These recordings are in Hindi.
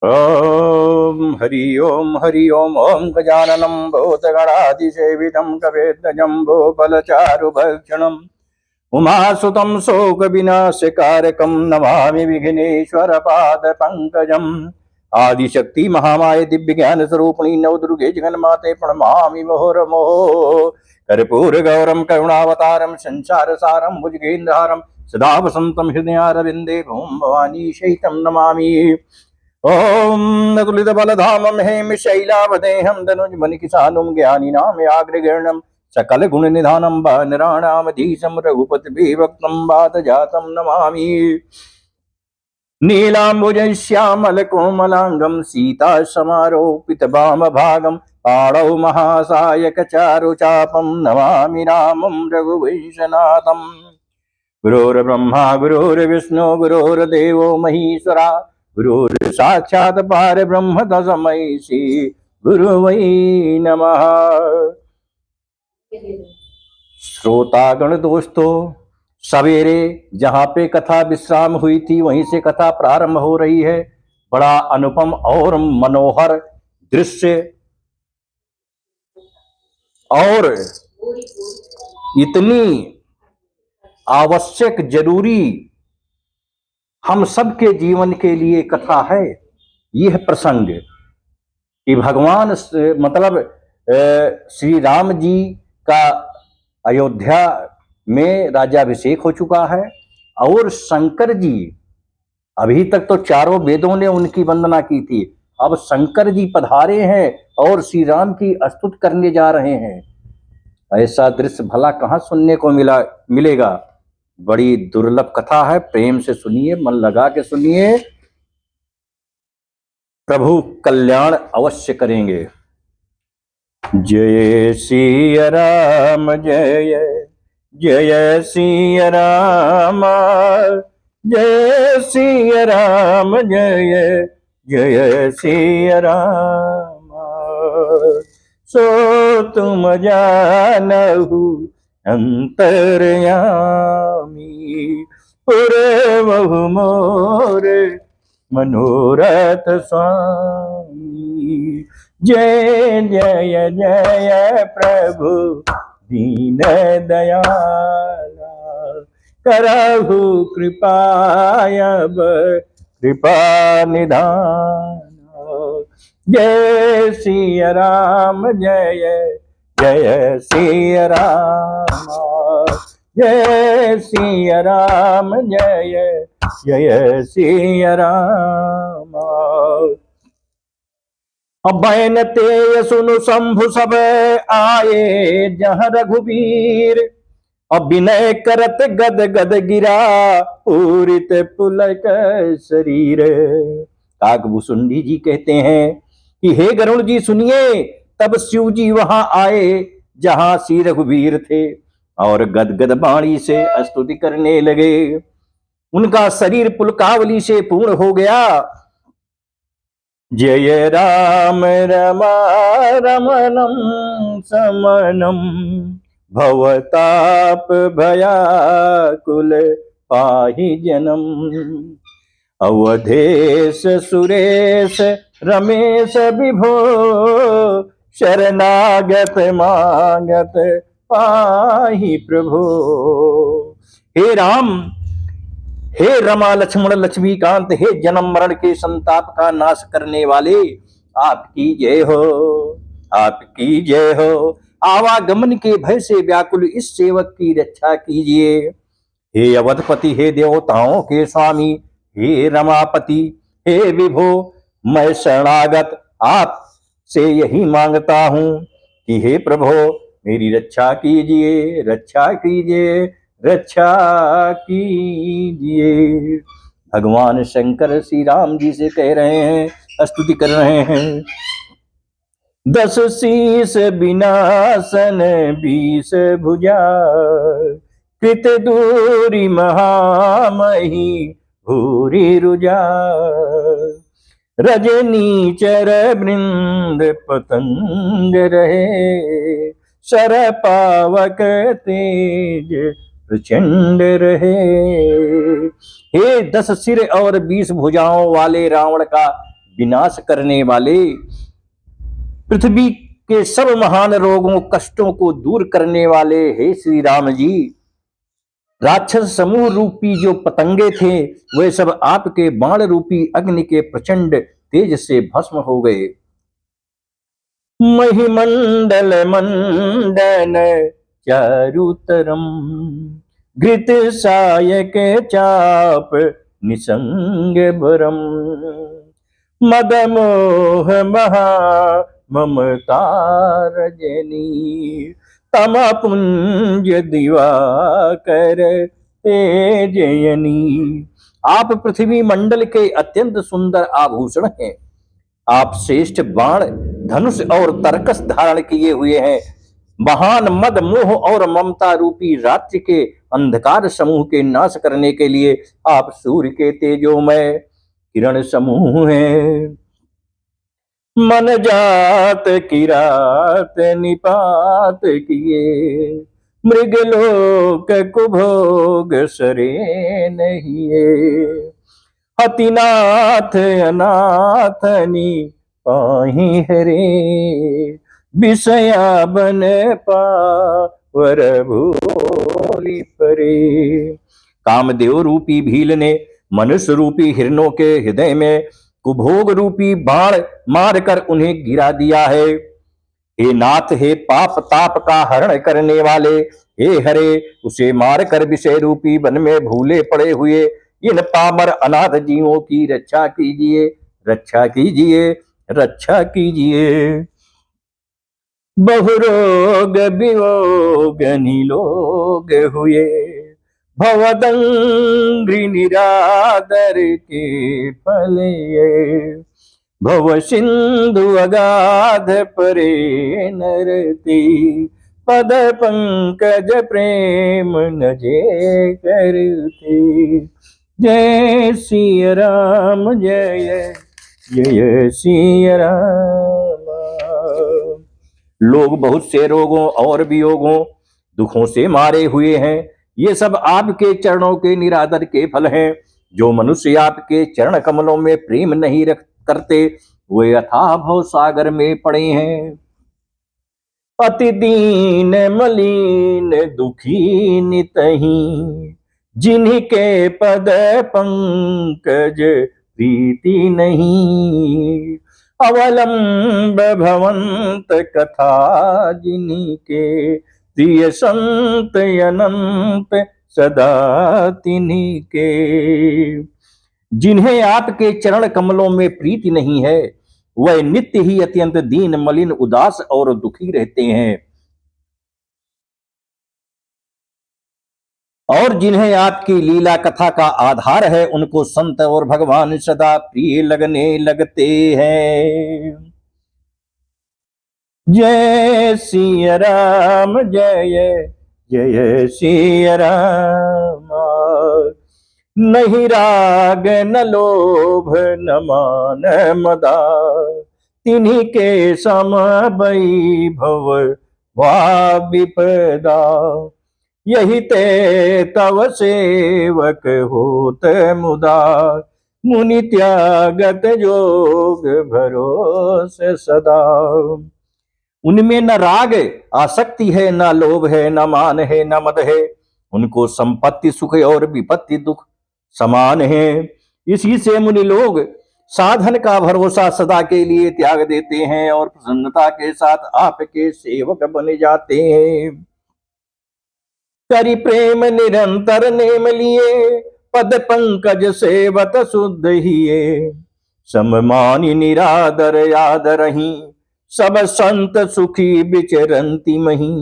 हरि ओम ओम गजाननं भूतगणाधिसेवितं कवेद्गजम्बोफलचारुभक्षणम् उमासुतं शोकविनाशकारकं नमामि विघ्नेश्वरपादपङ्कजम्। आदिशक्ति महामाये दिव्य ज्ञान स्वरूपिणी नवदुर्गे जगन्माते प्रणमामि मुहुर्मुहुः। कर्पूर गौरम करुणावतारम संसार सारम भुजगेन्द्रहारम सदा वसंतम हृदयारविंदे भूम भवानी शैतम नमामि। ओम नतुलित बलधामं हेम शैलावदेहं धनुज मन किसानुम ज्ञानिनाम आग्रगण्यम सकल गुण निधानम नराणामधीशं रघुपति विभक्तं वात जातं नमामि। नीलांबुज श्यामल कोमलांगम सीता समारोपित वाम भागम पाणौ महासायक चारुचापं नमामि रामं रघुवंशनाथम्। गुरुर्ब्रह्मा गुरुर्विष्णु गुरुर्देवो महेश्वरा गुरुर्साक्षात् परब्रह्म तस्मै श्री गुरुवै नमः। श्रोतागण दोस्तों, सवेरे जहाँ पे कथा विश्राम हुई थी वहीं से कथा प्रारंभ हो रही है। बड़ा अनुपम और मनोहर दृश्य और इतनी आवश्यक जरूरी हम सबके जीवन के लिए कथा है यह प्रसंग कि भगवान मतलब श्री राम जी का अयोध्या में राज्याभिषेक हो चुका है और शंकर जी, अभी तक तो चारों वेदों ने उनकी वंदना की थी, अब शंकर जी पधारे हैं और श्री राम की स्तुति करने जा रहे हैं। ऐसा दृश्य भला कहाँ सुनने को मिलेगा। बड़ी दुर्लभ कथा है, प्रेम से सुनिए, मन लगा के सुनिए, प्रभु कल्याण अवश्य करेंगे। जय सिया राम जय जय सिया राम, जय सिया राम जय जय सिया राम। सो तुम जानहु अंतर्यामी, पुरे बहु मोरे मनोरथ स्वामी। जय जय जय प्रभु दीन दयाला, करहु कृपायब कृपा निधान। जय सिया राम जय जय सिया राम, जय सिया राम जय जय सिया राम। बैन ते सुनु शंभु सब आए जहाँ रघुवीर, विनय करत गद गद गिरा पूरित पुलक शरीर। काकभूषुंडी जी कहते हैं कि हे गरुण जी सुनिए, तब शिव जी वहां आए जहां श्री रघुवीर थे और गदगद वाणी से स्तुति करने लगे। उनका शरीर पुलकावली से पूर्ण हो गया। जय राम रमा रमणम समनम, भवताप भयाकुल पाहि जनम। अवधेश सुरेश रमेश विभो, शरणागत मागत पाहि प्रभो। हे राम, हे रमा लक्ष्मण लक्ष्मीकांत, हे जन्म मरण के संताप का नाश करने वाले, आपकी जय हो, आपकी जय हो। आवागमन के भय से व्याकुल इस सेवक की रक्षा कीजिए। हे अवधपति, हे देवताओं के स्वामी, हे रमापति, हे विभो, मैं शरणागत आप से यही मांगता हूं कि हे प्रभो मेरी रक्षा कीजिए, रक्षा कीजिए, रक्षा कीजिए। भगवान शंकर श्री राम जी से कह रहे हैं, स्तुति कर रहे हैं। 10 शीस विनाशन 20 भुजा, कृत दूरी महामही भूरि रुजा। रजनी चर वृंद पतंग रहे, सर पावक तेज प्रचंड रहे। हे 10 सिर और 20 भुजाओं वाले रावण का विनाश करने वाले, पृथ्वी के सब महान रोगों कष्टों को दूर करने वाले हे श्री राम जी, राक्षस समूह रूपी जो पतंगे थे वे सब आपके बाण रूपी अग्नि के प्रचंड तेज से भस्म हो गए। महिमंडल मंडन चारुतरम, घृत सायक चाप निसंग बरम, मद मोह महा ममता रजनी, तमा पुंज दिवाकर तेजयनी। आप पृथ्वी मंडल के अत्यंत सुंदर आभूषण हैं। आप श्रेष्ठ बाण, धनुष और तरकस धारण किए हुए हैं। महान मद मोह और ममता रूपी रात्रि के अंधकार समूह के नाश करने के लिए आप सूर्य के तेजोमय किरण समूह हैं। मन जात किरात निपात किए, मृगलोक कुभोग सरे नहीं। हतिनाथ अनाथनी पाही हरे, विषया बन पावर भूलि परे। कामदेव रूपी भील ने मनुष्य रूपी हिरणों के हृदय में कुभोग रूपी बाण मारकर उन्हें गिरा दिया है। हे नाथ, हे पाप ताप का हरण करने वाले, हे हरे, उसे मारकर विषय रूपी वन में भूले पड़े हुए इन पामर अनाथ जीवों की रक्षा कीजिए, रक्षा कीजिए, रक्षा कीजिए। बहुरोग वियोग निलोग हुए, भवदंग्रि निरादर के फल ये। भव सिंधु अगाध परे नरती, पद पंकज प्रेम न जे करती। जय सिया राम, जय जय सिया राम। लोग बहुत से रोगों और वियोगों दुखों से मारे हुए हैं। ये सब आपके चरणों के निरादर के फल हैं। जो मनुष्य आपके चरण कमलों में प्रेम नहीं करते वे अथाह भव सागर में पड़े हैं। अति दीन मलिन दुखी नितही, जिनके पद पंकज प्रीति नहीं। अवलंब भवंत कथा जिनके, प्रिय संत अनंत सदा तिन्हीं के। जिन्हें आपके चरण कमलों में प्रीति नहीं है वह नित्य ही अत्यंत दीन मलिन उदास और दुखी रहते हैं। और जिन्हें आपकी लीला कथा का आधार है उनको संत और भगवान सदा प्रिय लगने लगते हैं। जय सिया राम, जय जय सिया राम। नहीं राग न लोभ न मान मदा, तिन्हीं के सम वैभव वा विपदा। यही ते तव सेवक होत मुदा, मुनि त्यागत जोग भरोस सदा। उनमें न राग आसक्ति है, न लोभ है, न मान है, न मद है। उनको संपत्ति सुख और विपत्ति दुख समान है। इसी से मुनि लोग साधन का भरोसा सदा के लिए त्याग देते हैं और प्रसन्नता के साथ आपके सेवक बन जाते हैं। करि प्रेम निरंतर नेम लिए, पद पंकज सेवत शुद्ध हिये। सममानि निरादर याद रही, सब संत सुखी विचरंती मही।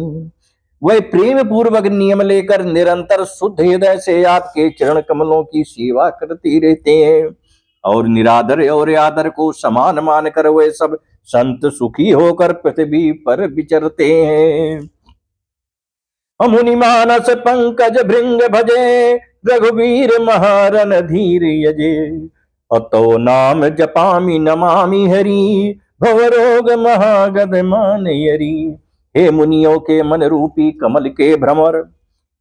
वह प्रेम पूर्वक नियम लेकर निरंतर शुद्ध हृदय से आपके चरण कमलों की सेवा करते रहते हैं और निरादर और आदर को समान मानकर वे सब संत सुखी होकर पृथ्वी पर विचरते हैं। मुनि मानस पंकज भृंग भजे, रघुवीर महारन धीर यजे। अतो नाम जपामि नमामि हरि, भव रोग महागद मान यरी। हे मुनियों के मन रूपी कमल के भ्रमर,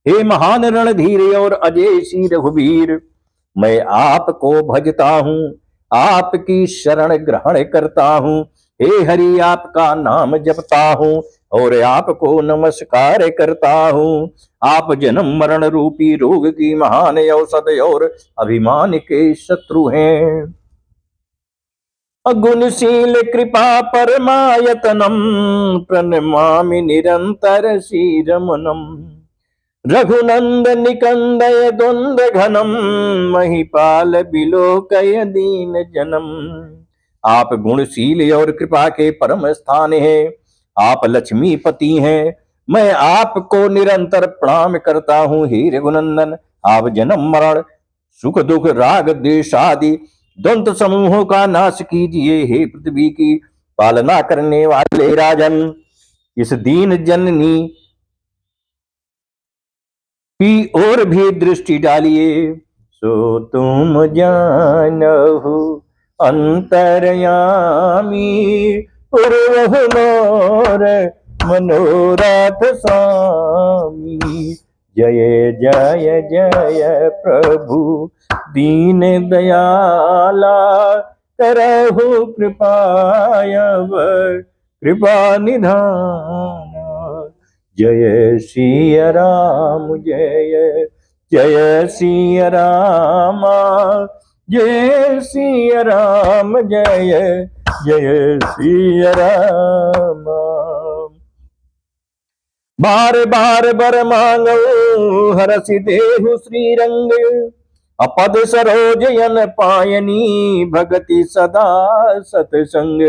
हे महान रणधीर और अजय श्री रघुवीर, मैं आपको भजता हूँ, आपकी शरण ग्रहण करता हूँ। हे हरि आपका नाम जपता हूँ और आपको नमस्कार करता हूँ। आप जन्म मरण रूपी रोग की महान औषध और अभिमान के शत्रु हैं। अगुणशील कृपा परमायतनम प्रणमामि निरंतर शिरमनम। रघुनंद निकंदय द्वंद घनम महिपाल बिलोकय दीन जनम। आप गुणशील और कृपा के परम स्थान हैं। आप लक्ष्मीपति हैं। मैं आपको निरंतर प्रणाम करता हूँ। हे रघुनंदन, आप जन्म मरण सुख दुख राग द्वेष आदि द्वंद्व समूहों का नाश कीजिए। हे पृथ्वी की पालना करने वाले राजन, इस दीन जननी की ओर भी दृष्टि डालिए। सो तुम जानहु अंतर्यामी, पूर्व मोर मनोरथ स्वामी। जय जय जय प्रभु दीन दयाला, करहु कृपायव कृपा निधान। जय सिया राम जय जय सिया राम, जय सिया राम जय जय सिया राम। बार बार बर मांगो हरसि देहु श्री रंग, अपद सरोज यन पायनी भगति सदा सतसंग।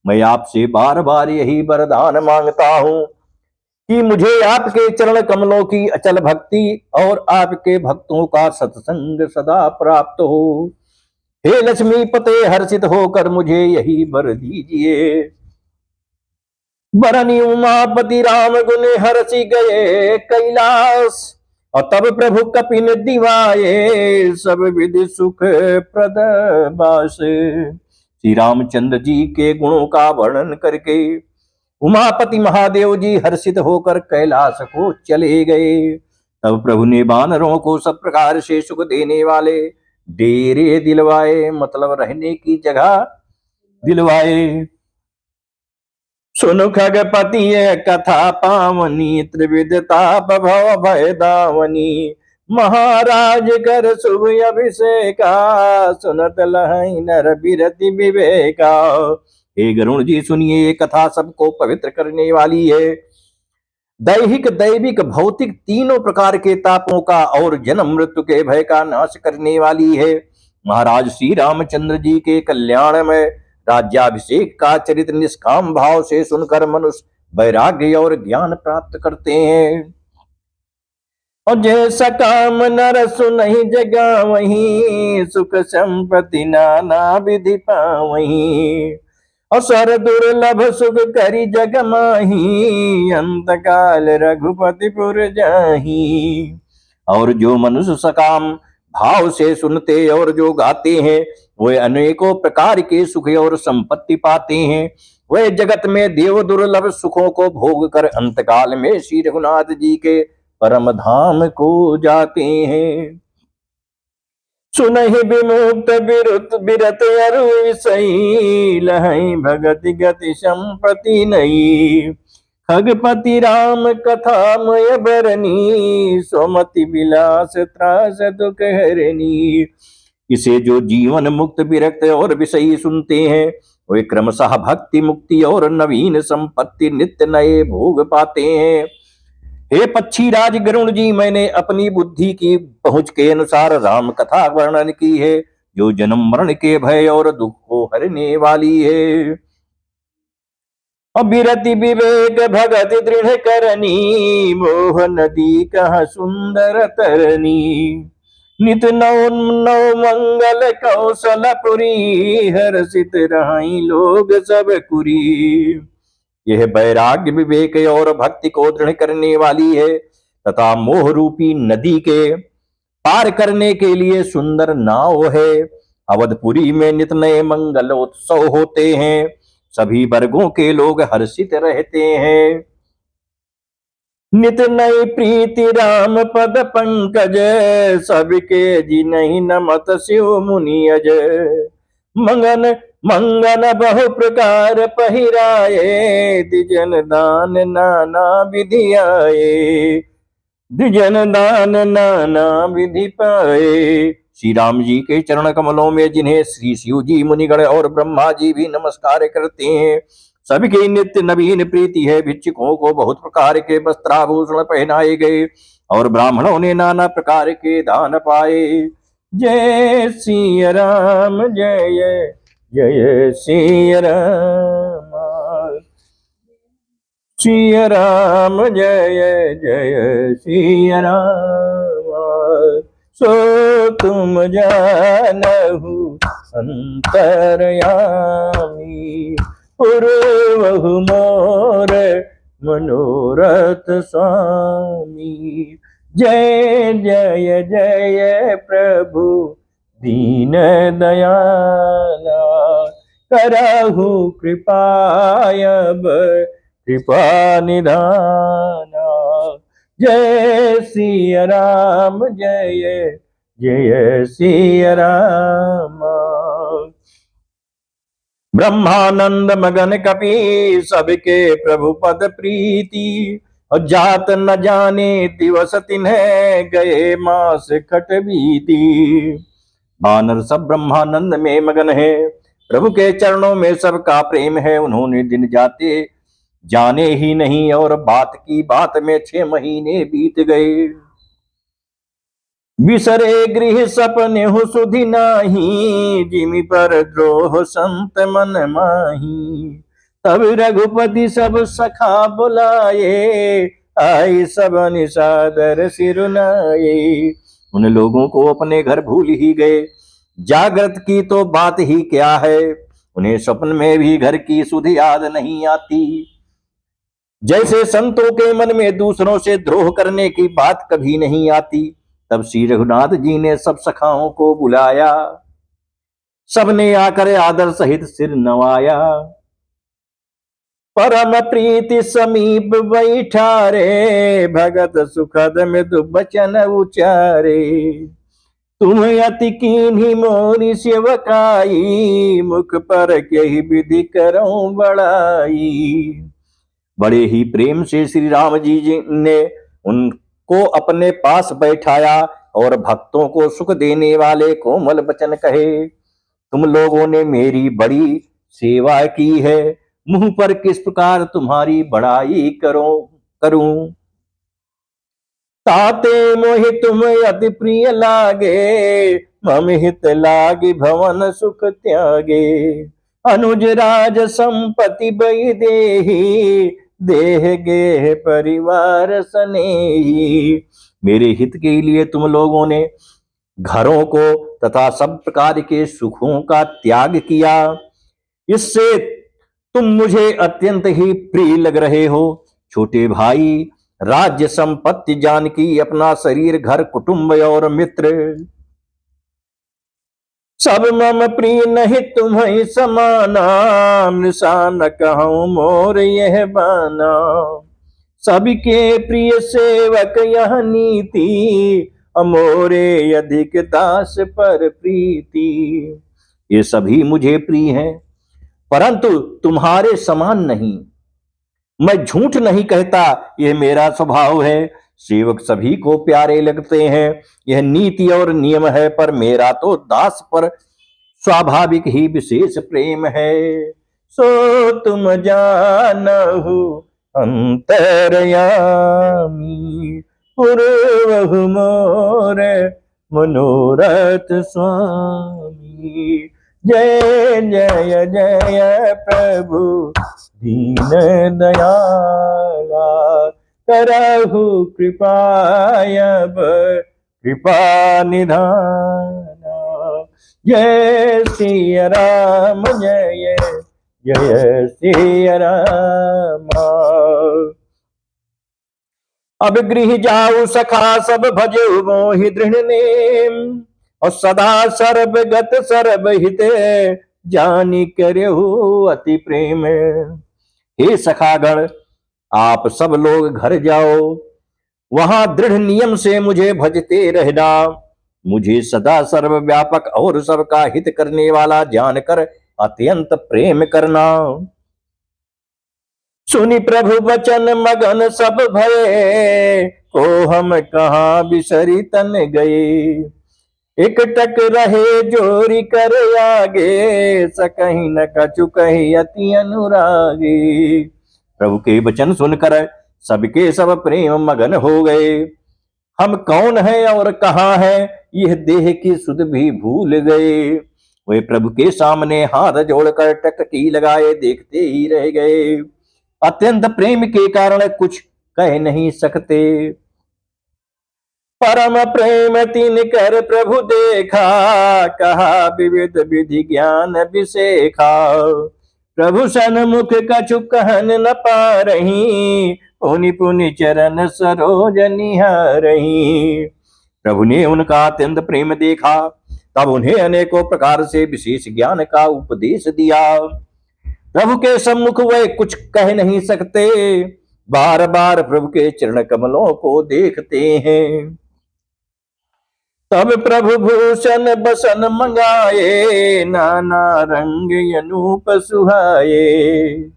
मैं आपसे बार बार यही वरदान मांगता हूँ कि मुझे आपके चरण कमलों की अचल भक्ति और आपके भक्तों का सत्संग सदा प्राप्त हो। हे लक्ष्मीपते, हर्षित होकर मुझे यही वर दीजिए। बरनी उमापति राम गुण हर्षि गए कैलाश, और तब प्रभु कपिन दिवाए सब विधि सुख प्रद बास। श्री रामचंद्र जी के गुणों का वर्णन करके उमापति महादेव जी हर्षित होकर कैलाश को चले गए। तब प्रभु ने वानरों को सब प्रकार से सुख देने वाले डेरे दिलवाए, मतलब रहने की जगह दिलवाए। सुनु खगपति ये कथा पावनी, त्रिविधता भव भय दावनी। महाराज कर शुभ अभिषेका, सुनत लहै नर बिरति विवेका। हे गरुण जी सुनिए, ये कथा सबको पवित्र करने वाली है। दैहिक दैविक भौतिक तीनों प्रकार के तापों का और जन्म मृत्यु के भय का नाश करने वाली है। महाराज श्री रामचंद्र जी के कल्याण में राज्याभिषेक का चरित्र निष्काम भाव से सुनकर मनुष्य वैराग्य और ज्ञान प्राप्त करते हैं। और जैसा काम नर सुनहि जगा वही, सुख संपत्ति नाना विधि पावही। असर दुर्लभ सुख करी जग माही, अंत काल रघुपतिपुर जाही। और जो मनुष्य सकाम भाव से सुनते और जो गाते हैं, वे अनेकों प्रकार के सुख और संपत्ति पाते हैं। वे जगत में देव दुर्लभ सुखों को भोग कर अंतकाल में श्री रघुनाथ जी के परम धाम को जाते हैं। सुनहि विमुक्त बिरुत बिरत अरु विषयी, लहै भगति गति संपत्ति नई। खगपति राम कथा मय बरनी, सोमति विलास त्रास दुख हरनी। इसे जो जीवन मुक्त विरक्त और विषयी सुनते हैं, वे क्रमशः भक्ति मुक्ति और नवीन संपत्ति नित्य नए भोग पाते हैं। हे पक्षी राज गरुण जी, मैंने अपनी बुद्धि की पहुंच के अनुसार राम कथा वर्णन की है, जो जन्म मरण के भय और दुख को हरने वाली है। अविरति विवेक भगति दृढ़ करनी, मोह नदी कह सुंदर तरनी। नित नौ नौ मंगल कौशलपुरी, हर्षित रहाई लोग सब कुरी। यह वैराग्य विवेक और भक्ति को दृढ़ करने वाली है तथा मोह रूपी नदी के पार करने के लिए सुंदर नाव है। अवधपुरी में नित नए मंगल उत्सव होते हैं। सभी वर्गों के लोग हर्षित रहते हैं। नित नई प्रीति राम पद पंकज, सबके जी नहीं नमत शिव मुनि अजय। मंगन मंगन बहु प्रकार पहिराए, द्विजन दान नाना विधि आए, द्विजन दान नाना विधि पाए। श्री राम जी के चरण कमलों में जिन्हें श्री शिव जी, मुनिगण और ब्रह्मा जी भी नमस्कार करते हैं, सबकी नित्य नवीन प्रीति है। भिक्षुकों को बहुत प्रकार के वस्त्राभूषण पहनाए गए और ब्राह्मणों ने नाना प्रकार के दान पाए। जय श्री राम, जय जय श्री राम, श्री राम जय जय श्री राम। सो तुम जानहु अंतरयामी, पूर्वहु मोर मनोरथ स्वामी। जय जय जय प्रभु दीन दयाला, करहु कृपायब कृपा निधाना। जय श्री राम, जय जय श्री राम। ब्रह्मानंद मगन कपि सबके प्रभु पद प्रीति, और जात न जाने दिवस तिन्हें गए मास खट बीती। वानर सब ब्रह्मानंद में मगन है, प्रभु के चरणों में सबका प्रेम है। उन्होंने दिन जाते जाने ही नहीं, और बात की बात में 6 महीने बीत गए। बिसरे गृह सपने हो सुधि नाही, जिमि पर द्रोह संत मन माही। तब रघुपति सब सखा बुलाए, आई सब निसादर सिरुनाए। उन लोगों को अपने घर भूल ही गए, जागृत की तो बात ही क्या है। उन्हें स्वप्न में भी घर की सुध याद नहीं आती। जैसे संतों के मन में दूसरों से द्रोह करने की बात कभी नहीं आती। तब श्री रघुनाथ जी ने सब सखाओं को बुलाया, सबने आकर आदर सहित सिर नवाया। परम प्रीति समीप बैठारे, भगत सुखद मृदु बचन उचारे। तुम अति कीन्ही मोरी सेवकाई, मुख पर यही विधि करो बड़ाई। बड़े ही प्रेम से श्री राम जी ने उनको अपने पास बैठाया और भक्तों को सुख देने वाले कोमल वचन कहे। तुम लोगों ने मेरी बड़ी सेवा की है, मुंह पर किस प्रकार तुम्हारी बड़ाई करूं। ताते मोहि तुम अति प्रिय लागे, मम हित लागे भवन सुख त्यागे। अनुज राज संपत्ति बई देही, देह गेह परिवार सनेही। मेरे हित के लिए तुम लोगों ने घरों को तथा सब प्रकार के सुखों का त्याग किया। इससे तुम मुझे अत्यंत ही प्रिय लग रहे हो। छोटे भाई, राज्य संपत्ति जानकी, अपना शरीर, घर, कुटुंब और मित्र, सब मम प्रिय नहीं तुम्हें समाना। निशान कहूं मोर यह बाना, सबके प्रिय सेवक यह नीति। अमोरे अधिक दास पर प्रीति। ये सभी मुझे प्रिय हैं, परंतु तुम्हारे समान नहीं। मैं झूठ नहीं कहता, यह मेरा स्वभाव है। सेवक सभी को प्यारे लगते हैं, यह नीति और नियम है। पर मेरा तो दास पर स्वाभाविक ही विशेष प्रेम है। सो तुम जानहु अंतरयामी, पूर्वहु मोर मनोरथ स्वामी। जय जय जय प्रभु दीन दयाला, करहु कृपायब कृपा निधाना। जय श्री राम, जय जय श्री राम। अब गृह जाऊ सखा सब भजो मोहि दृढ़ नेम, और सदा सर्वगत सर्वहित जानी करहु अति प्रेम। हे सखागण, आप सब लोग घर जाओ, वहां दृढ़ नियम से मुझे भजते रहना। मुझे सदा सर्वव्यापक और सबका हित करने वाला जानकर अत्यंत प्रेम करना। सुनि प्रभु वचन मगन सब भये, को हम कहाँ बिसरी तन गए। एकटक रहे जोरी कर आगे, सकहीं न कछु कही अति अनुरागी। प्रभु के वचन सुनकर सबके सब प्रेम मगन हो गए। हम कौन है और कहाँ है, यह देह की सुध भी भूल गए। वे प्रभु के सामने हाथ जोड़कर टकटकी लगाए देखते ही रह गए। अत्यंत प्रेम के कारण कुछ कह नहीं सकते। परम प्रेम तिन कर प्रभु देखा, कहा विविध विधि ज्ञान विशेखा। प्रभु सन्मुख कछु कहन न पारही, पुनि पुनि चरण सरोज निहारही। प्रभु ने उनका अत्यंत प्रेम देखा, तब उन्हें अनेकों प्रकार से विशेष ज्ञान का उपदेश दिया। प्रभु के सम्मुख वे कुछ कह नहीं सकते, बार बार प्रभु के चरण कमलों को देखते हैं। तब प्रभु भूषण बसन मंगाए, नाना रंग अनूप सुहाए।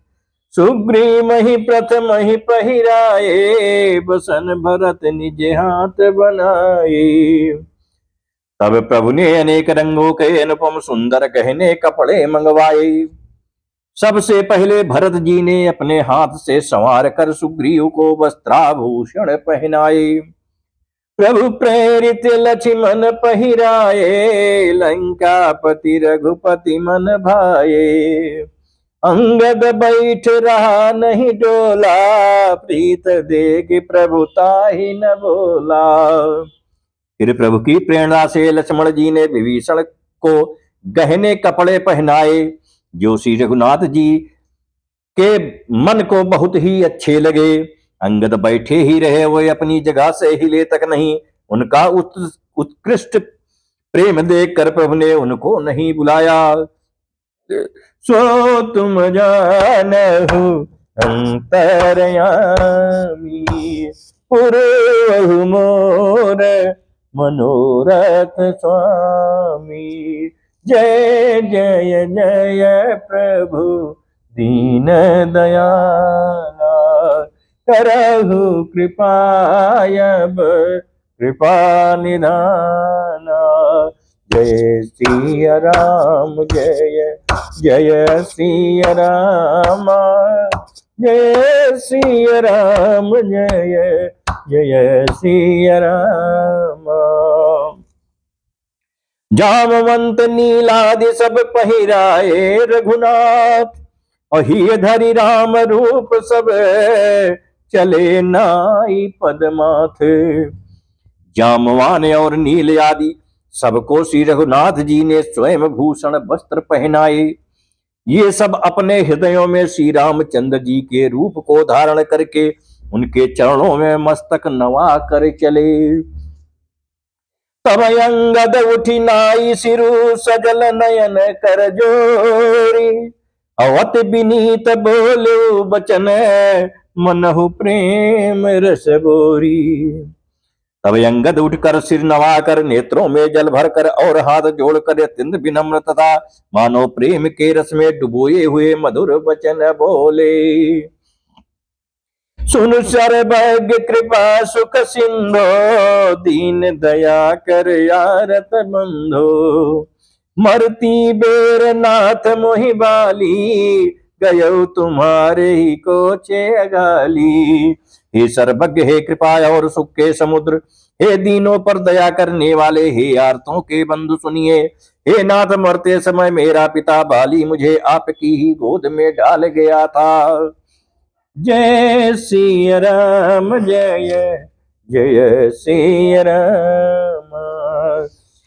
सुग्रीव ही प्रथम ही पहिराए, बसन भरत निज हाथ बनाए। तब प्रभु ने अनेक रंगों के अनुपम सुंदर गहने कपड़े मंगवाए। सबसे पहले भरत जी ने अपने हाथ से संवार कर सुग्रीव को वस्त्राभूषण पहनाए। प्रभु प्रेरित लक्ष्मण पहिराए, लंकापति रघुपति मन भाए। अंगद बैठ रहा नहीं डोला, प्रीत देख प्रभु ताहि न बोला। फिर प्रभु की प्रेरणा से लक्ष्मण जी ने विभीषण को गहने कपड़े पहनाए, जो श्री रघुनाथ जी के मन को बहुत ही अच्छे लगे। अंगद बैठे ही रहे, वो अपनी जगह से हिले तक नहीं। उनका उत्कृष्ट प्रेम देखकर प्रभु ने उनको नहीं बुलाया। सो तुम जानहु अंतरयामी, पुरहु मोर मनोरथ स्वामी। जय जय जय प्रभु दीन दयाला, करहु कृपायब कृपा निधाना। जय सिया राम जय जय सिया राम, जय सिया राम जय जय सिया राम। जामवंत नीलादि सब पहिराए रघुनाथ, अहि धरि राम रूप सब चले नाई पदमाथ। जामवान और नील आदि सबको श्री रघुनाथ जी ने स्वयं भूषण वस्त्र पहनाए। ये सब अपने हृदयों में श्री रामचंद्र जी के रूप को धारण करके उनके चरणों में मस्तक नवा कर चले। तब अंगद उठी नाई सिरु, सजल नयन कर जोरी। अवत विनीत बोलो बचन, मनहु प्रेम रस बोरी। तब अंगद उठकर सिर नवाकर, नेत्रों में जल भरकर और हाथ जोड़कर अत्यंत विनम्र तथा मानो प्रेम के रस में डुबोए हुए मधुर वचन बोले। सुन सर्वज्ञ कृपा सुख सिंधो, दीन दया कर यारत बंधो। मरती बेर नाथ मोहि बाली, गयो तुम्हारे ही कोचे अगाली। हे सर्वज्ञ, हे कृपा और सुख के समुद्र, हे दीनों पर दया करने वाले, हे आर्तों के बंधु सुनिए। हे नाथ, मरते समय मेरा पिता बाली मुझे आपकी ही गोद में डाल गया था। जय सिया राम जय जय सिया राम,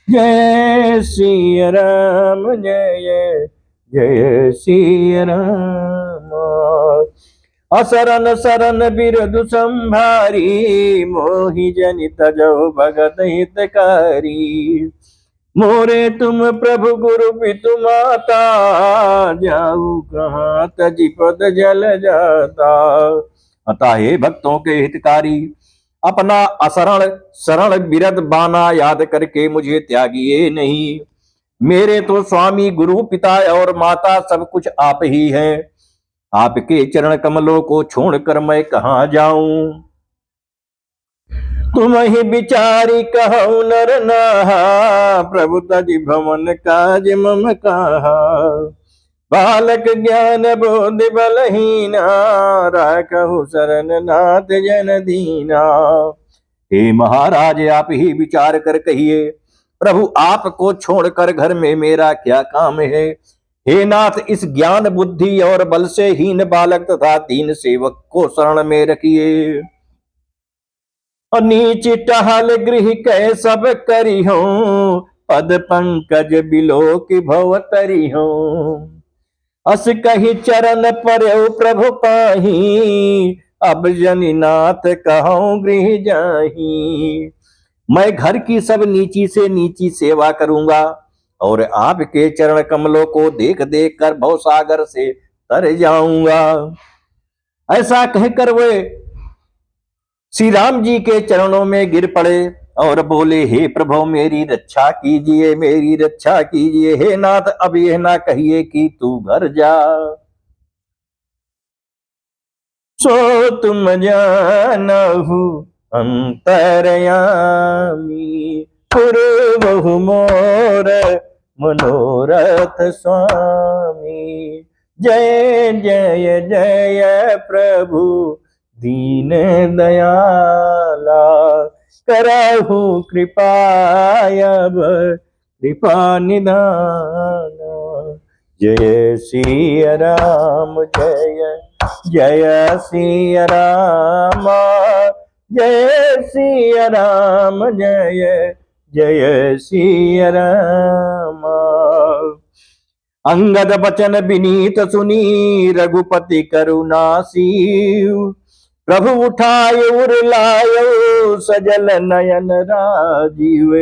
जय सिया राम जय जय सिया राम। असरन सरन बिरदु संभारी, मोहि जनित जो भगत हितकारी। मोरे तुम प्रभु गुरु पितु माता, जाऊं कहाँ तजी पद जल जाता। अतः हे भक्तों के हितकारी, अपना असरण शरण बिरद बाना याद करके मुझे त्यागिए नहीं। मेरे तो स्वामी गुरु पिता और माता सब कुछ आप ही हैं। आपके चरण कमलों को छोड़कर मैं कहाँ जाऊं। तुम ही विचारी कहो नर नाहा, प्रभु तज भवन काज मम कहा। बालक ज्ञान बोधि बलहीना, राखहु शरण नाथ जन दीना। हे महाराज आप ही विचार कर कहिए, प्रभु आपको छोड़कर घर में मेरा क्या काम है। हे नाथ इस ज्ञान बुद्धि और बल से हीन बालक तथा दीन सेवक को शरण में रखिए। और नीच टहल गृह कै सब करी हो, पद पंकज बिलो की भव तरी हो। अस कही चरण पर प्रभु पाही, अब जनि नाथ कहूं गृह जाही। मैं घर की सब नीची से नीची सेवा करूंगा और आपके चरण कमलों को देख देख कर भवसागर से तर जाऊंगा। ऐसा कहकर वे श्री राम जी के चरणों में गिर पड़े और बोले, हे प्रभु मेरी रक्षा कीजिए, मेरी रक्षा कीजिए। हे नाथ अब यह ना कहिए कि तू घर जा। सो तुम जानहु अंतरयामी, पूर्वहु मोर मनोरथ स्वामी। जय जय जय प्रभु दीन दयाला, करहु कृपा अब कृपा निधाना। जय सिया राम जय जय सिया राम, जय सिया राम जय जय सिया राम। अंगद बचन विनीत सुनी, रघुपति करुणासीव। प्रभु उठाय उर लायो, सजल नयन राजीव।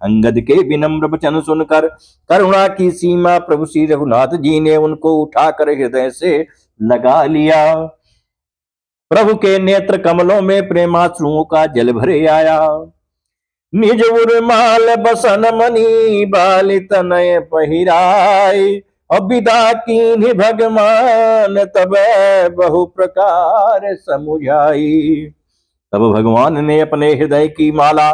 अंगद के विनम्र वचन सुनकर करुणा की सीमा प्रभु श्री रघुनाथ जी ने उनको उठाकर हृदय से लगा लिया। प्रभु के नेत्र कमलों में प्रेमाश्रुओं का जल भरे आया। निज उर्माल बसन मणि, बाल तनय पहिराय। अब विदा कीन्हि भगवान, तब बहु प्रकार समुझाई। तब भगवान ने अपने हृदय की माला,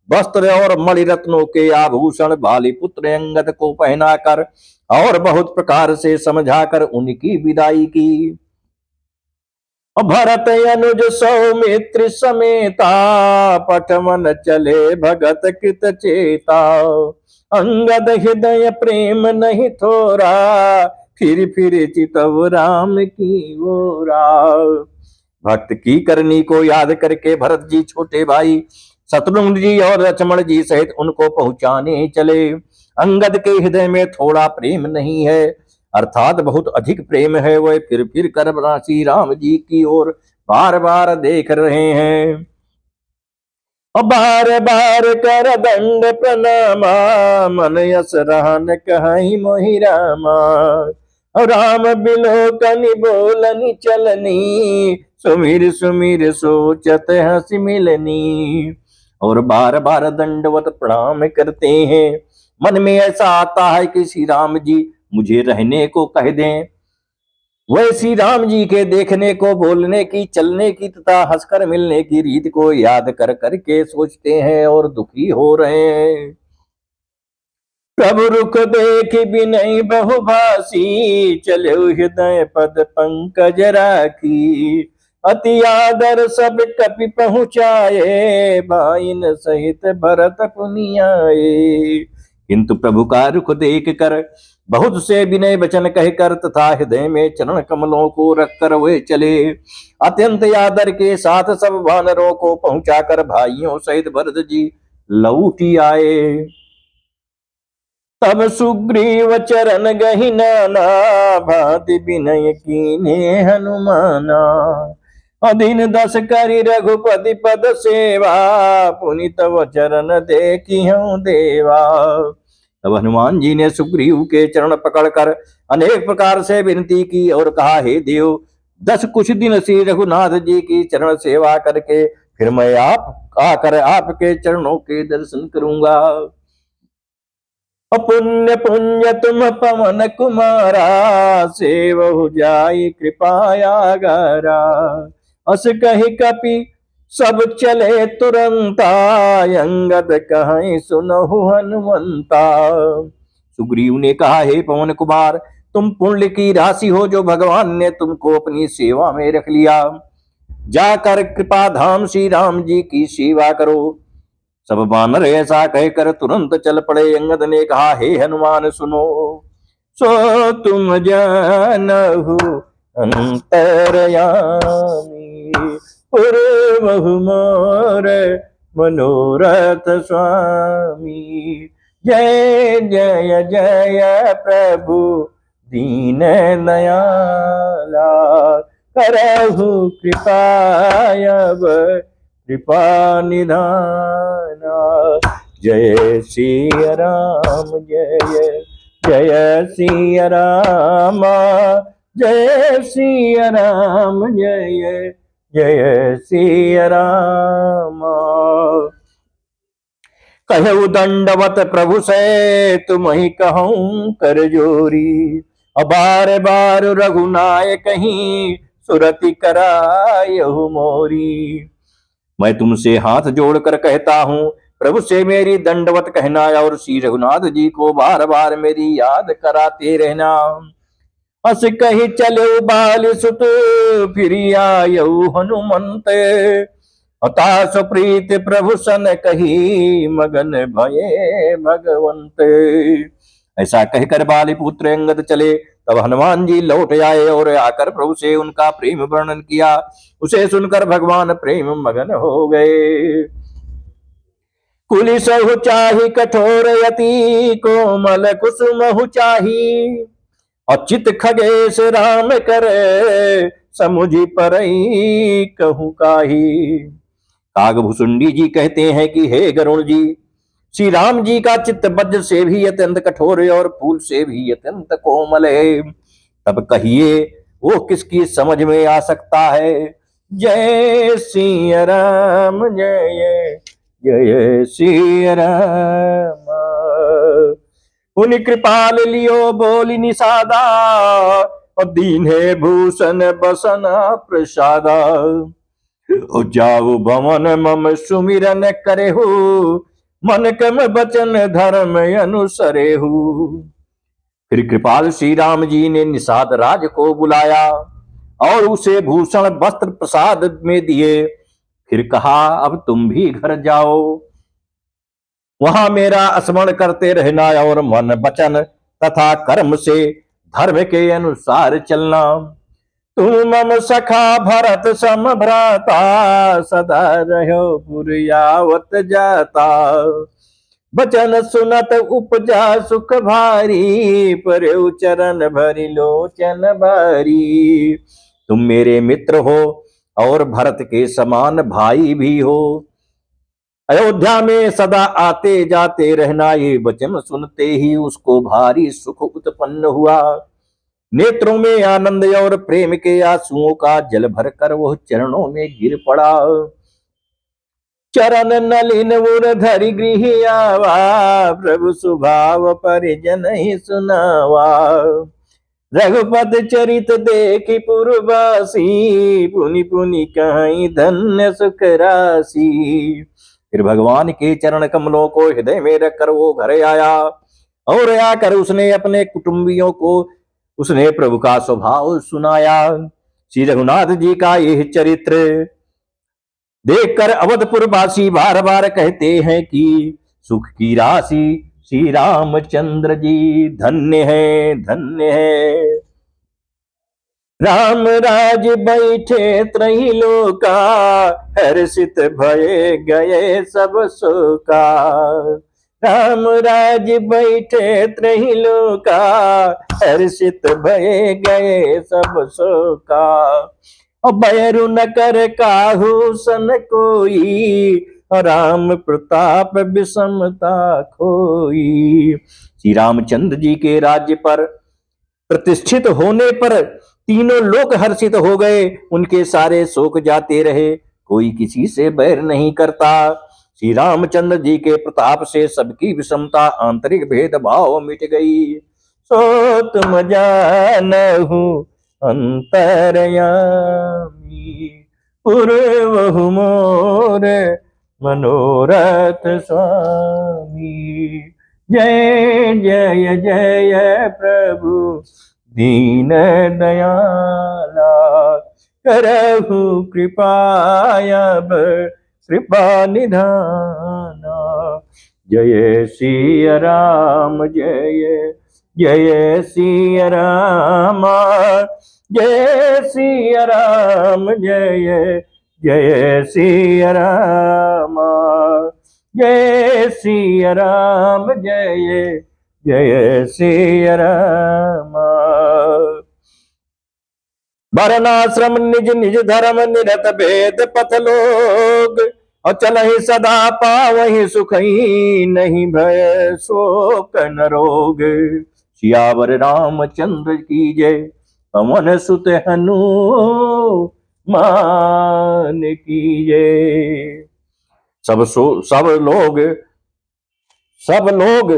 वस्त्र और मणिरत्नों के आभूषण बाली पुत्र अंगद को पहनाकर और बहुत प्रकार से समझाकर उनकी विदाई की। भरत अनुज सौमित्र समेता, पठवन चले भगत कृत चेता। अंगद हृदय प्रेम नहीं थोरा, फिर चितव राम की ओरा। भक्त की करनी को याद करके भरत जी छोटे भाई शत्रुघ्न जी और लक्ष्मण जी सहित उनको पहुंचाने चले। अंगद के हृदय में थोड़ा प्रेम नहीं है, अर्थात बहुत अधिक प्रेम है। वह फिर कर श्री राम जी की ओर बार बार देख रहे हैं। बार बार कर दंड प्रणामा, मन यस रहन कहीं मोहि रामा। राम बिलोकनि बोलनि चलनी, सुमिर सुमिर सोचत हंसी मिलनी। और बार बार दंडवत प्रणाम करते हैं। मन में ऐसा आता है कि श्री राम जी मुझे रहने को कह दें। वह श्री राम जी के देखने को, बोलने की, चलने की तथा हंसकर मिलने की रीत को याद कर करके सोचते हैं और दुखी हो रहे हैं। प्रभु रुख देख बिनय बहुभाषी, चले हृदय पद पंकज राखी। अति आदर सब कपि पहुँचाए, बाइन सहित भरत पुनियाए। किंतु प्रभु का रुख देख कर बहुत से विनय वचन कहकर तथा हृदय में चरण कमलों को रखकर वे चले। अत्यंत आदर के साथ सब वानरों को पहुंचाकर भाइयों सहित भरत जी लौटी आए। तब सुग्रीव चरण गहि नाना, भांति विनय कीन्हे हनुमाना। अधीन दस करि रघुपति पद सेवा, पुनि तव चरण देखिहु देवा। तब हनुमान जी ने सुग्रीव के चरण पकड़कर अनेक प्रकार से विनती की और कहा, हे देव 10 कुछ दिन श्री रघुनाथ जी की चरण सेवा करके फिर मैं आप आकर आपके चरणों के दर्शन करूंगा। अपुण्य पुण्य तुम पवन कुमारा, सेवहु जाई कृपाया गारा। अस कहि कपि सब चले तुरंता, अंगद कहीं सुनहु हनुमंता। सुग्रीव ने कहा, हे पवन कुमार, तुम पुण्य की राशि हो जो भगवान ने तुमको अपनी सेवा में रख लिया। जाकर कृपा धाम श्री राम जी की सेवा करो। सब वानर ऐसा कहकर तुरंत चल पड़े। अंगद ने कहा, हे हनुमान सुनो, सो तुम जानहु अंतरयामी, पूर्वहु मोर मनोरथ स्वामी। जय जय जय प्रभु दीन दयाला, करहु कृपा अब कृपा निधाना। जय सिया राम जय जय सिया राम, जय सिया राम जय जय सिया राम। कहु दंडवत प्रभु से तुम ही कहूँ कर जोरी, बार बार रघुनायक ही सुरति करायहु मोरी। मैं तुमसे हाथ जोड़कर कहता हूँ, प्रभु से मेरी दंडवत कहना और श्री रघुनाथ जी को बार बार मेरी याद कराते रहना। अस कही चलो बाल सुत, फिर आयऊ हनुमंत, हताश प्रीत प्रभु सन कही, मगन भये भगवंत। ऐसा कहकर बाली पुत्र अंगद चले। तब हनुमान जी लौट आए और आकर प्रभु से उनका प्रेम वर्णन किया। उसे सुनकर भगवान प्रेम मगन हो गए। कुलिसहु चाहि कठोर यति, कोमल कुसुमहु चाही, अच्युत खगेश राम करे, समुझि परई कहूँ काही। कागभूषुंडी जी कहते हैं कि हे गरुण जी, श्री राम जी का चित्त वज्र से भी अत्यंत कठोर और फूल से भी अत्यंत कोमल है। तब कहिए वो किसकी समझ में आ सकता है। जय श्री राम जय जय श्री राम। उन कृपाल लियो बोली निषादा, और दीन्हे भूषण बसना प्रसादा। जाऊ भवन मम सुमिरन करेहु, मन कम बचन धर्म अनुसरेहु। फिर कृपाल श्री राम जी ने निषाद राज को बुलाया और उसे भूषण वस्त्र प्रसाद में दिए। फिर कहा, अब तुम भी घर जाओ, वहां मेरा स्मरण करते रहना और मन वचन तथा कर्म से धर्म के अनुसार चलना। तुम मम सखा भरत सम भ्राता, सदा रहो पुरयावत जाता। बचन सुनत उपजा सुख भारी, पर चरण भरि लोचन बारी। तुम मेरे मित्र हो और भरत के समान भाई भी हो। अयोध्या में सदा आते जाते रहना। ये वचन सुनते ही उसको भारी सुख उत्पन्न हुआ। नेत्रों में आनंद और प्रेम के आंसुओं का जल भरकर वह चरणों में गिर पड़ा। चरण नलिन उर धरि गृह आवा, प्रभु स्वभाव परिजन ही सुनावा। रघुपत चरित देखि पुरवासी, पुनि पुनि कहीं धन्य सुख राशि। फिर भगवान के चरण कमलों को हृदय में रखकर वो घर आया और आकर उसने अपने कुटुंबियों को उसने प्रभु का स्वभाव सुनाया। श्री रघुनाथ जी का यह चरित्र देखकर अवधपुर वासी बार बार कहते हैं कि सुख की राशि श्री रामचंद्र जी धन्य है, धन्य है। राम राज बैठे त्रैलोका, हर्षित भये गए सब शोका। राम राज बैठे त्रैलोका, हर्षित भये गए सब शोका। बैरु न कर काहू सन कोई, राम प्रताप विषमता खोई। श्री रामचंद्र जी के राज्य पर प्रतिष्ठित होने पर तीनों लोक हर्षित हो गए। उनके सारे शोक जाते रहे। कोई किसी से बैर नहीं करता। श्री रामचंद्र जी के प्रताप से सबकी विषमता आंतरिक भेदभाव मिट गई। सो तुम जानहु अंतरयामी, पूर्वहु मोर मनोरथ स्वामी। जय जय जय प्रभु दीन दयाला, करहु कृपायब कृपा निधाना। जय सिया राम जय जय सिया राम, जय सिया राम जय जय सिया राम, जय सिया राम जय जय सिया राम। वर्णाश्रम निज निज धर्म निरत भेद पथ लोग, और चलहि सदा पावहि सुखई नहीं भय शोक न रोग। सियावर रामचंद्र की जय, पवन सुत हनुमान की जय। सब लोग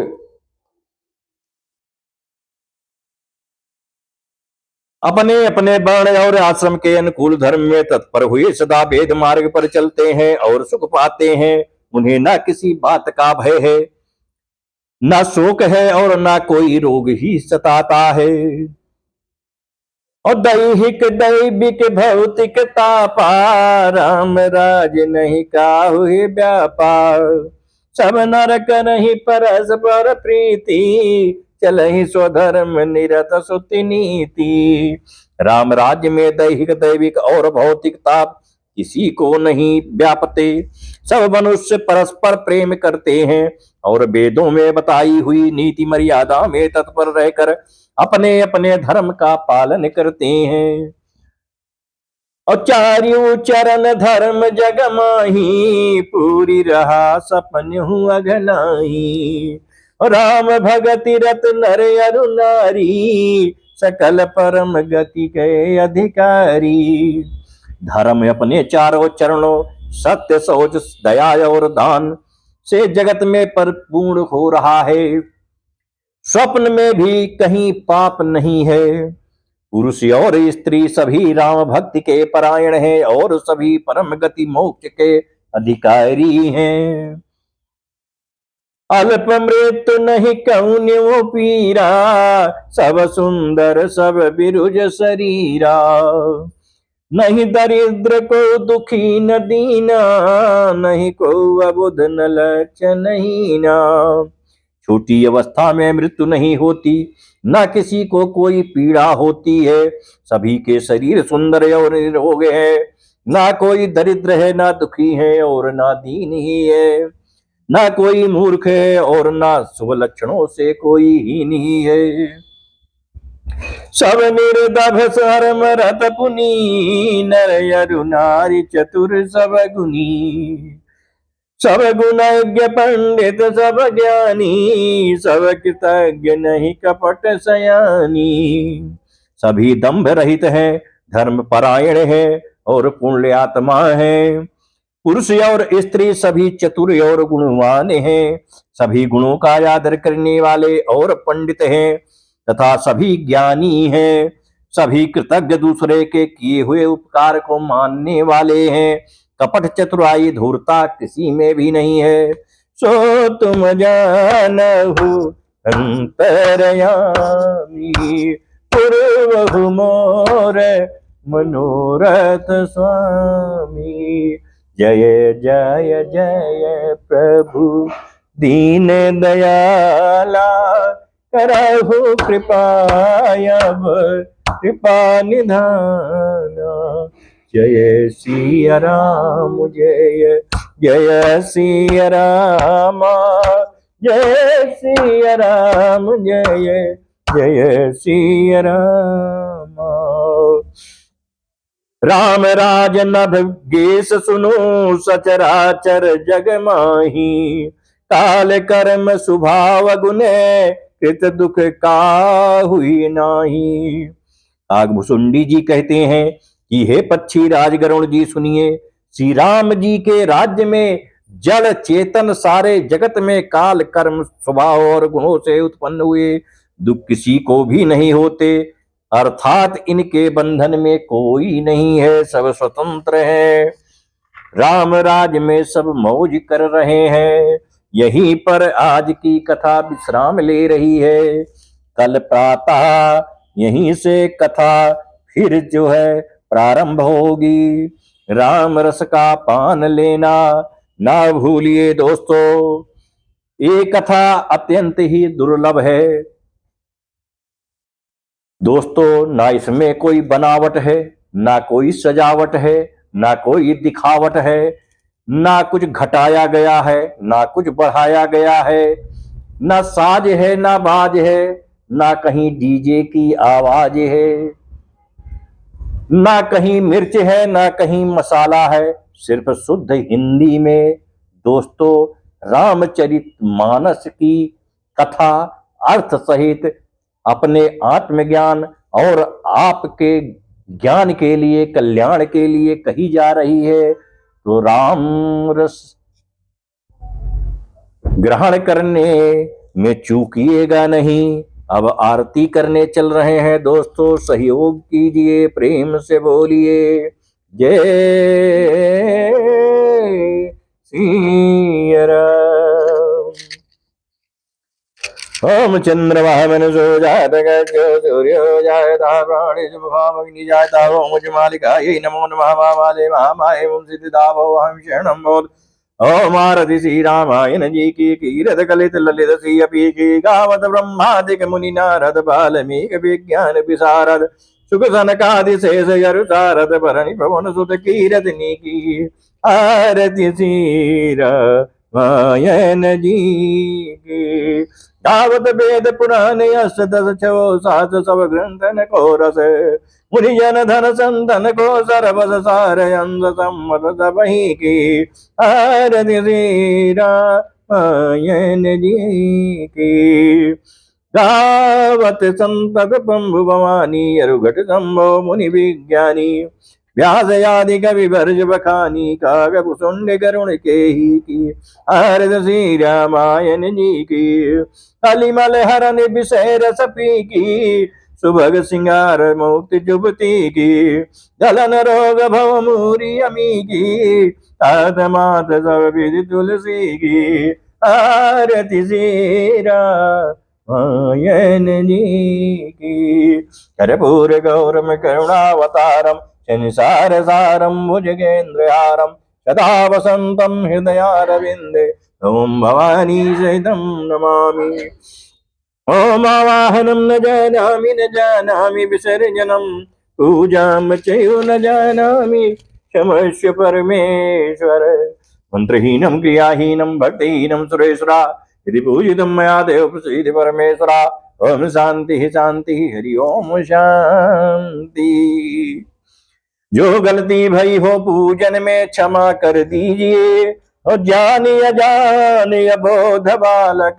अपने अपने वर्ण और आश्रम के अनुकूल धर्म में तत्पर हुए सदा भेद मार्ग पर चलते हैं और सुख पाते हैं। उन्हें ना किसी बात का भय है, ना शोक है, और ना कोई रोग ही सताता है। और दैहिक दैविक भौतिक तापा, राम राज नहीं काहु व्यापार। सब नर करहि परस्पर प्रीति, चलहि स्वधर्म निरत सुति नीति। राम राज्य में दैहिक दैविक और भौतिक ताप किसी को नहीं व्यापते। सब मनुष्य परस्पर प्रेम करते हैं और वेदों में बताई हुई नीति मर्यादा में तत्पर रहकर अपने अपने धर्म का पालन करते हैं। और चारियों चरण धर्म जग माही, पूरी रहा सपन हूँ अघनाही। राम भगति रत नर अरु नारी, सकल परम गति के अधिकारी। धर्म अपने चारों चरणों सत्य सोच दया और दान से जगत में परिपूर्ण हो रहा है। स्वप्न में भी कहीं पाप नहीं है। पुरुष और स्त्री सभी राम भक्ति के परायण हैं और सभी परम गति मोक्ष के अधिकारी हैं। अल्प मृत्यु नहीं कौन्यो पीरा, सब सुंदर सब बिरुज शरीरा। नहीं दरिद्र को दुखी न दीना, नहीं को अबुध न लक्षण हीना। छोटी अवस्था में मृत्यु नहीं होती, न किसी को कोई पीड़ा होती है। सभी के शरीर सुंदर और निरोग है। ना कोई दरिद्र है, ना दुखी है और ना दीन ही है। ना कोई मूर्ख है और ना शुभ लक्षणों से कोई हीन ही है। सब निर्दभ सर्म रत पुनी, नर अरु नारी चतुर सब गुनी। सब गुणज्ञ पंडित सब ज्ञानी, सब कृतज्ञ नहीं कपट सयानी। सभी दंभ रहित हैं, धर्म परायण है और पुण्य आत्मा है। पुरुष और स्त्री सभी चतुर और गुणवान हैं। सभी गुणों का आदर करने वाले और पंडित हैं तथा सभी ज्ञानी हैं। सभी कृतज्ञ दूसरे के किए हुए उपकार को मानने वाले हैं। कपट चतुराई धूर्ता किसी में भी नहीं है। सो तुम जानहु अंतरयामी, पूर्वहु मोर मनोरथ स्वामी। जय जय जय प्रभु दीन दयाला, करहु कृपायब कृपा निधाना। जय सिया राम जय जय सिया राम, जय सिया राम जय जय सिया राम। राम राज नभ गेस सुनो, सचराचर जग माही। काल कर्म स्वभाव गुने, कृत दुख का हुई नाही। कागभुसुंडी जी कहते हैं कि हे पक्षी राजगरुण जी सुनिए, श्री राम जी के राज्य में जड़ चेतन सारे जगत में काल कर्म स्वभाव और गुणों से उत्पन्न हुए, दुख किसी को भी नहीं होते, अर्थात इनके बंधन में कोई नहीं है, सब स्वतंत्र है। राम राज में सब मौज कर रहे हैं। यहीं पर आज की कथा विश्राम ले रही है। कल प्रातः यहीं से कथा फिर जो है प्रारंभ होगी। राम रस का पान लेना ना भूलिए दोस्तों। ये कथा अत्यंत ही दुर्लभ है दोस्तों। ना इसमें कोई बनावट है, ना कोई सजावट है, ना कोई दिखावट है, ना कुछ घटाया गया है, ना कुछ बढ़ाया गया है, ना साज है ना बाज है, ना कहीं डीजे की आवाज है, ना कहीं मिर्च है ना कहीं मसाला है। सिर्फ शुद्ध हिंदी में दोस्तों रामचरित मानस की कथा अर्थ सहित अपने आत्मज्ञान और आपके ज्ञान के लिए, कल्याण के लिए कही जा रही है। तो राम रस ग्रहण करने में चूकिएगा नहीं। अब आरती करने चल रहे हैं दोस्तों, सहयोग कीजिए, प्रेम से बोलिए जय श्री राम। ओम चंद्रमा मनुषो जात गो सूर्यो जायता प्राणी शुभामग्नि जायता ओम मालिकायै नमो नमः महामाले महामाये ओम सिद्धिदाभो हम शरणं बोध। ओम आरति श्री रामायण जी की कीरत कलित ललित सी अपी की गावत ब्रह्मादिक मुनि नारद वाल्मीकि विज्ञान विशारद सुख सनकादि शेष यरु सारद भरणी पवन सुत कीरतनी की। आरति श्री रामायण जी की गावत वेद पुराण यश दस छो सात सब ग्रंथन को रस मुनि जन धन संतन को सरबस सार अंध सम्मत सबही की। आरति श्री रामायण जी की गावत संतत पंभु भवानी अरुघट संभो मुनि विज्ञानी व्यास आदि कवि वर्ज बखानी काव्य करुण के ही की। आरति श्री रामायण जी की कलिमल हरण विषय रस पी की सुभग सिंगार मुक्ति जुबती की गलन रोग भव मूरी अमी की तात मात सब विधि तुलसी की। आरति श्री रामायण जी की कर्पूर गौरम करुणावतारम शनिसार सारम भुजगेन्द्रहारम सदा वसंतम हृदयारविंदे ओम भवानी सहितं नमामि। ओम आवाहनं न जानामि विसर्जनं पूजां चैव न जानामि क्षमस्व परमेश्वर। मंत्रहीनं क्रियाहीनं भक्तिहीनं सुरेश्वरा यदि पूजितं मया देव प्रसीद परमेश्वरा। ओम शांति शांति हरि ओम शांति। जो गलती भई हो पूजन में क्षमा कर दीजिए और जान अजान अबोध बालक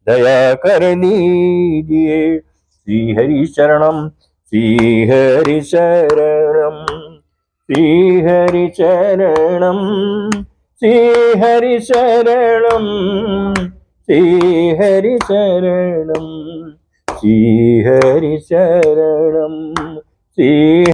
दया कर दीजिए। श्री हरि शरणम श्री हरि शरणम श्री हरि शरणम श्री हरि शरणम श्री हरि शरणम श्री हरि शरणम श्री